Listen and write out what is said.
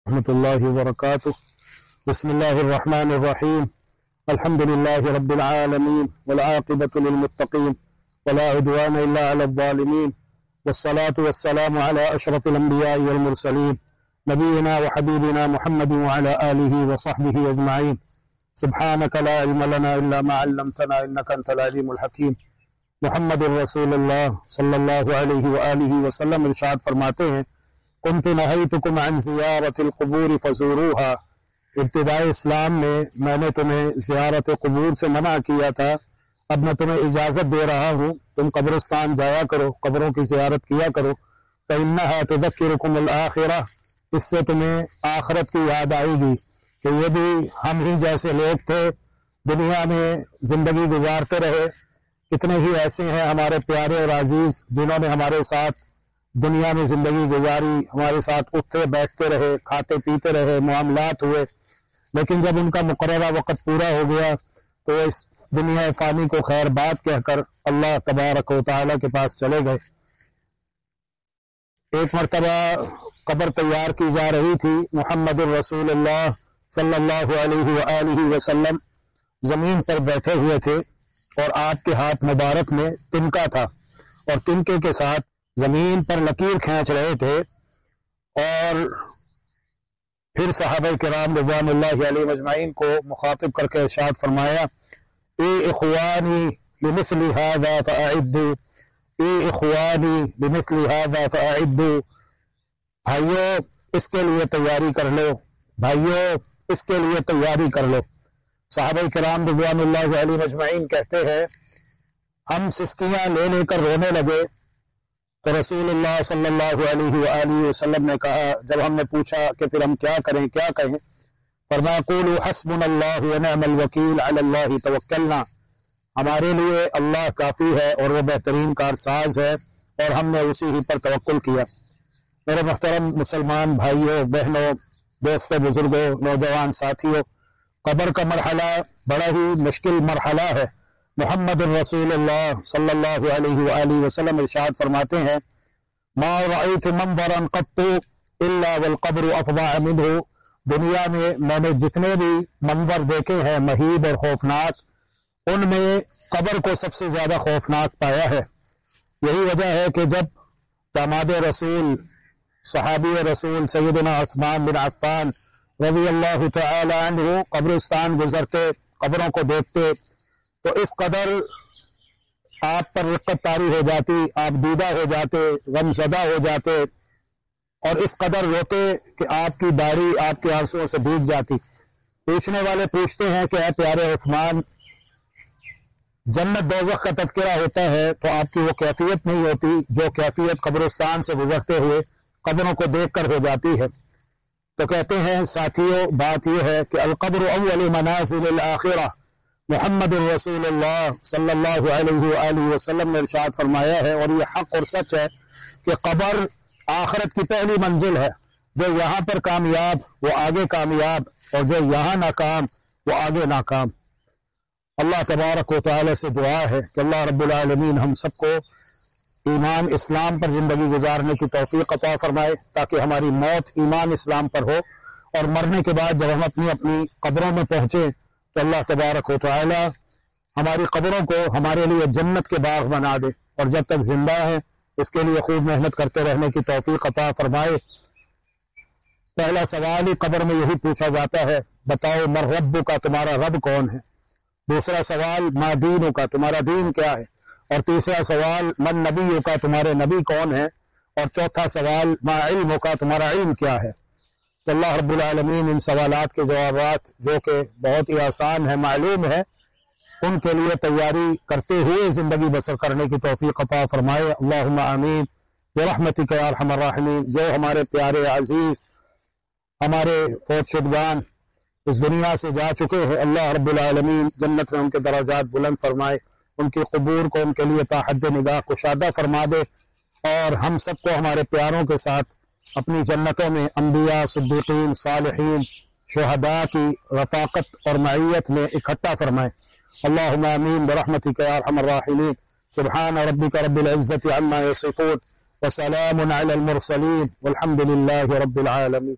ورحمۃ اللہ وبرکاتہ۔ بسم اللہ الرحمن الرحیم، الحمد للہ رب العالمین والعاقبۃ للمتقین ولا عدوان الا علی الظالمین والصلاة والسلام علی اشرف الانبیاء والمرسلین نبینا وحبیبنا محمد وعلی آلہ وصحبہ اجمعین۔ سبحانک لا علم لنا الا ما علمتنا انک انت العلیم الحکیم۔ محمد الرسول اللہ صلی اللہ علیہ وآلہ وسلم ارشاد فرماتے ہیں، کنت نہیتکم عن زیارت القبور فزوروها، ابتداء اسلام میں نے تمہیں زیارت قبور سے منع کیا تھا، اب میں تمہیں اجازت دے رہا ہوں تم قبرستان جایا کرو، قبروں کی زیارت کیا کرو۔ فإنها تذکرکم الآخرہ، اس سے تمہیں آخرت کی یاد آئے گی کہ یہ بھی ہم ہی جیسے لوگ تھے، دنیا میں زندگی گزارتے رہے، کتنے ہی ایسے ہیں ہمارے پیارے اور عزیز جنہوں نے ہمارے ساتھ دنیا میں زندگی گزاری، ہمارے ساتھ اٹھتے بیٹھتے رہے، کھاتے پیتے رہے، معاملات ہوئے، لیکن جب ان کا مقررہ وقت پورا ہو گیا تو وہ اس دنیا فانی کو خیر بات کہہ کر اللہ تبارک و تعالیٰ کے پاس چلے گئے۔ ایک مرتبہ قبر تیار کی جا رہی تھی، محمد الرسول اللہ صلی اللہ علیہ وآلہ وسلم زمین پر بیٹھے ہوئے تھے اور آپ کے ہاتھ مبارک میں تنکا تھا، اور تنکے کے ساتھ زمین پر لکیر کھینچ رہے تھے، اور پھر صحابہ کرام رضوان اللہ علیہ اجمعین کو مخاطب کر کے ارشاد فرمایا، اے اخوانی لمثل هذا فاعدوا، اے اخوانی لمثل هذا فاعدوا، بھائیو اس کے لیے تیاری کر لو، بھائیو اس کے لیے تیاری کر لو۔ صحابہ کرام رضوان اللہ علیہ اجمعین کہتے ہیں، ہم سسکیاں لے لے کر رونے لگے، تو رسول اللہ صلی اللہ علیہ وآلہ وسلم نے کہا، جب ہم نے پوچھا کہ پھر ہم کیا کریں کیا کہیں، فرمایا قولوا حسبنا اللہ ونعم الوکیل علی اللہ توکلنا، ہمارے لیے اللہ کافی ہے اور وہ بہترین کارساز ہے اور ہم نے اسی ہی پر توکل کیا۔ میرے محترم مسلمان بھائیوں بہنوں، دوستوں بزرگوں، نوجوان ساتھیوں، قبر کا مرحلہ بڑا ہی مشکل مرحلہ ہے۔ محمد الرسول اللہ صلی اللہ علیہ وآلہ وسلم ارشاد فرماتے ہیں، ما رأیت منظرا قط الا والقبر افظع منہ، دنیا میں نے جتنے بھی منظر دیکھے ہیں مہیب اور خوفناک، ان میں قبر کو سب سے زیادہ خوفناک پایا ہے۔ یہی وجہ ہے کہ جب داماد رسول صحابی رسول سیدنا عثمان بن عفان رضی اللہ تعالی عنہ قبرستان گزرتے، قبروں کو دیکھتے، تو اس قدر آپ پر رقت طاری ہو جاتی، آپ دیدہ ہو جاتے، غم زدہ ہو جاتے، اور اس قدر روتے کہ آپ کی داڑھی آپ کے آنسوؤں سے بھیگ جاتی۔ پوچھنے والے پوچھتے ہیں کہ اے پیارے عثمان، جنت دوزخ کا تذکرہ ہوتا ہے تو آپ کی وہ کیفیت نہیں ہوتی جو کیفیت قبرستان سے گزرتے ہوئے قبروں کو دیکھ کر ہو جاتی ہے۔ تو کہتے ہیں ساتھیوں، بات یہ ہے کہ القبر اول منازل الآخرہ، محمد الرسول اللہ صلی اللہ علیہ وآلہ وسلم نے ارشاد فرمایا ہے، اور یہ حق اور سچ ہے کہ قبر آخرت کی پہلی منزل ہے۔ جو یہاں پر کامیاب وہ آگے کامیاب، اور جو یہاں ناکام وہ آگے ناکام۔ اللہ تبارک و تعالی سے دعا ہے کہ اللہ رب العالمین ہم سب کو ایمان اسلام پر زندگی گزارنے کی توفیق عطا فرمائے، تاکہ ہماری موت ایمان اسلام پر ہو، اور مرنے کے بعد جب ہم اپنی اپنی قبروں میں پہنچے تو اللہ تبارک و تعالی ہماری قبروں کو ہمارے لیے جنت کے باغ بنا دے، اور جب تک زندہ ہے اس کے لیے خوب محنت کرتے رہنے کی توفیق عطا فرمائے۔ پہلا سوال ہی قبر میں یہی پوچھا جاتا ہے، بتاؤ من رب کا، تمہارا رب کون ہے؟ دوسرا سوال ما دین کا، تمہارا دین کیا ہے؟ اور تیسرا سوال من نبی کا، تمہارے نبی کون ہے؟ اور چوتھا سوال ما علم کا، تمہارا علم کیا ہے؟ تو اللہ رب العالمین ان سوالات کے جوابات جو کہ بہت ہی آسان ہے، معلوم ہے، ان کے لیے تیاری کرتے ہوئے زندگی بسر کرنے کی توفیق عطا فرمائے۔ اللہم آمین برحمتک یا ارحم الراحمین۔ جو ہمارے پیارے عزیز، ہمارے فوت شدگان اس دنیا سے جا چکے ہیں، اللہ رب العالمین جنت میں ان کے درجات بلند فرمائے، ان کی قبور کو ان کے لیے تا حد نگاہ کشادہ فرما دے، اور ہم سب کو ہمارے پیاروں کے ساتھ اپنی جنتوں میں انبیاء، صدیقین، صالحین، شہداء کی رفاقت اور معیت میں اکٹھا فرمائے۔ اللہم آمین برحمتک یا ارحم الراحمین۔ سبحان ربک رب العزت عما یصفون وسلام علی المرسلین والحمد للہ رب العالمین۔